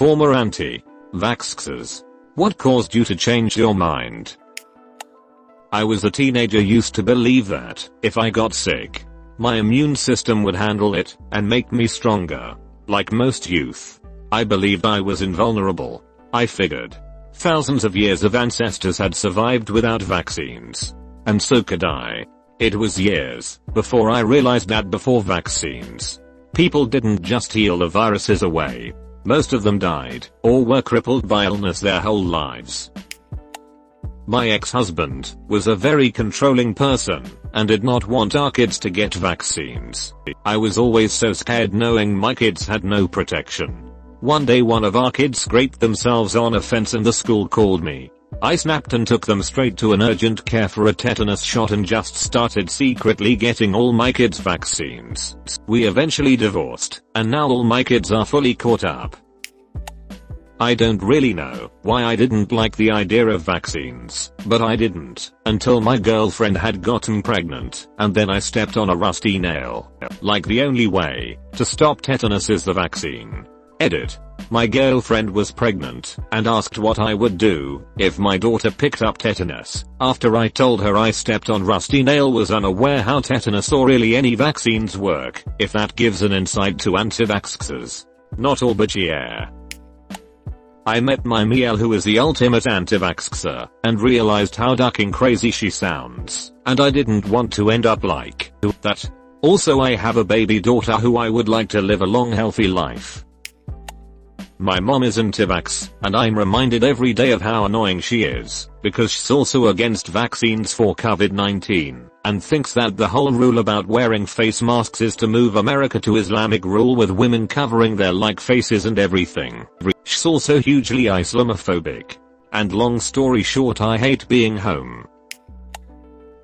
former anti-vaxxers. What caused you to change your mind? I was a teenager, used to believe that if I got sick, my immune system would handle it and make me stronger. Like most youth, I believed I was invulnerable. I figured thousands of years of ancestors had survived without vaccines, and so could I. It was years before I realized that before vaccines, people didn't just heal the viruses away. Most of them died or were crippled by illness their whole lives. My ex-husband was a very controlling person and did not want our kids to get vaccines. I was always so scared knowing my kids had no protection. One day one of our kids scraped themselves on a fence and the school called me. I snapped and took them straight to an urgent care for a tetanus shot and just started secretly getting all my kids vaccines. We eventually divorced, and now all my kids are fully caught up. I don't really know why I didn't like the idea of vaccines, but I didn't until my girlfriend had gotten pregnant, and then I stepped on a rusty nail. Like the only way to stop tetanus is the vaccine. Edit. My girlfriend was pregnant and asked what I would do if my daughter picked up tetanus. After I told her I stepped on rusty nail, was unaware how tetanus or really any vaccines work, if that gives an insight to anti-vaxxers. Not all, but yeah. I met my Miel, who is the ultimate anti-vaxxer, and realized how ducking crazy she sounds, and I didn't want to end up like that. Also, I have a baby daughter who I would like to live a long healthy life. My mom is anti-vax, and I'm reminded every day of how annoying she is, because she's also against vaccines for COVID-19, and thinks that the whole rule about wearing face masks is to move America to Islamic rule with women covering their faces and everything. She's also hugely Islamophobic. And long story short, I hate being home.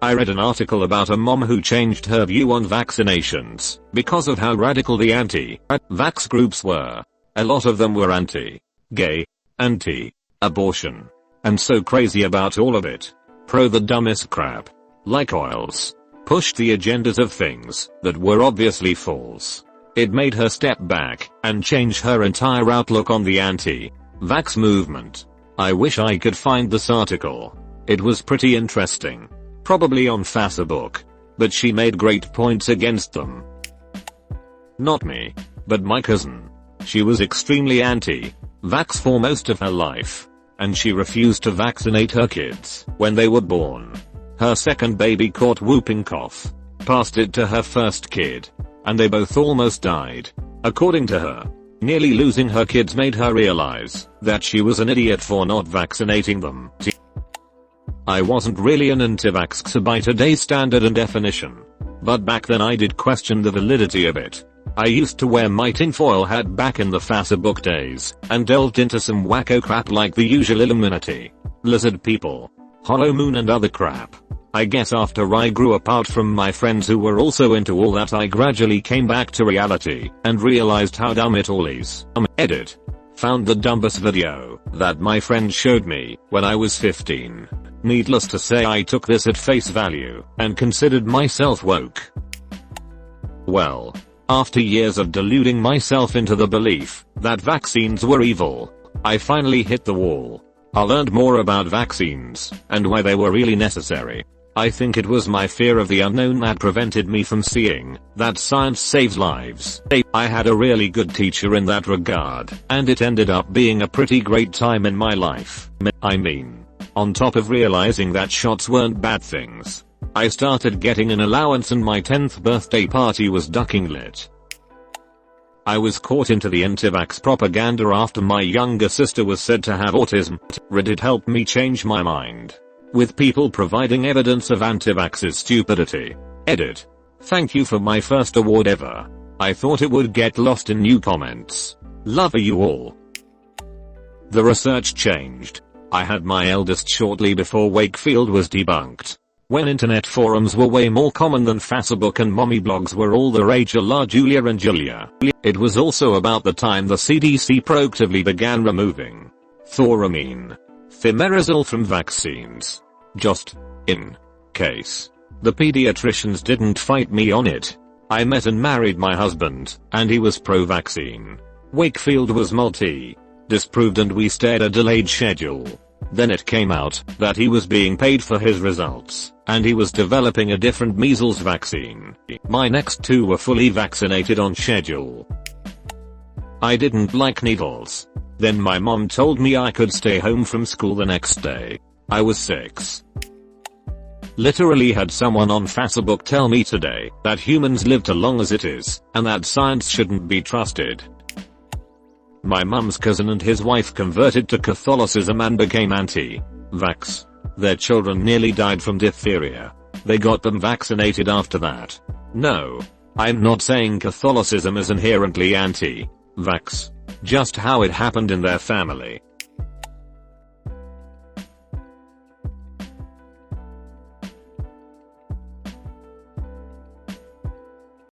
I read an article about a mom who changed her view on vaccinations because of how radical the anti-vax groups were. A lot of them were anti-gay, anti-abortion, and so crazy about all of it. Pro the dumbest crap. Like oils. Pushed the agendas of things that were obviously false. It made her step back and change her entire outlook on the anti-vax movement. I wish I could find this article. It was pretty interesting. Probably on Facebook. But she made great points against them. Not me, but my cousin. She was extremely anti-vax for most of her life, and she refused to vaccinate her kids when they were born. Her second baby caught whooping cough, passed it to her first kid, and they both almost died. According to her, nearly losing her kids made her realize that she was an idiot for not vaccinating them. I wasn't really an anti-vaxxer by today's standard and definition, but back then I did question the validity of it. I used to wear my tinfoil hat back in the Facebook days, and delved into some wacko crap like the usual Illuminati, lizard people, Hollow Moon and other crap. I guess after I grew apart from my friends who were also into all that, I gradually came back to reality, and realized how dumb it all is. Edit. Found the dumbest video that my friend showed me when I was 15. Needless to say, I took this at face value, and considered myself woke. Well, after years of deluding myself into the belief that vaccines were evil, I finally hit the wall. I learned more about vaccines, and why they were really necessary. I think it was my fear of the unknown that prevented me from seeing that science saves lives. I had a really good teacher in that regard, and it ended up being a pretty great time in my life. I mean, on top of realizing that shots weren't bad things, I started getting an allowance and my 10th birthday party was ducking lit. I was caught into the anti-vax propaganda after my younger sister was said to have autism. Reddit helped me change my mind, with people providing evidence of anti-vaxxers' stupidity. Edit. Thank you for my first award ever. I thought it would get lost in new comments. Love you all. The research changed. I had my eldest shortly before Wakefield was debunked. When internet forums were way more common than Facebook and mommy blogs were all the rage, la Julia and Julia. It was also about the time the CDC proactively began removing thoramine, thimerosal from vaccines. Just in case the pediatricians didn't fight me on it. I met and married my husband, and he was pro-vaccine. Wakefield was disproved, and we stayed a delayed schedule. Then it came out that he was being paid for his results, and he was developing a different measles vaccine. My next 2 were fully vaccinated on schedule. I didn't like needles. Then my mom told me I could stay home from school the next day. I was 6. Literally had someone on Facebook tell me today that humans live too long as it is, and that science shouldn't be trusted. My mum's cousin and his wife converted to Catholicism and became anti-vax. Their children nearly died from diphtheria. They got them vaccinated after that. No. I'm not saying Catholicism is inherently anti-vax. Just how it happened in their family.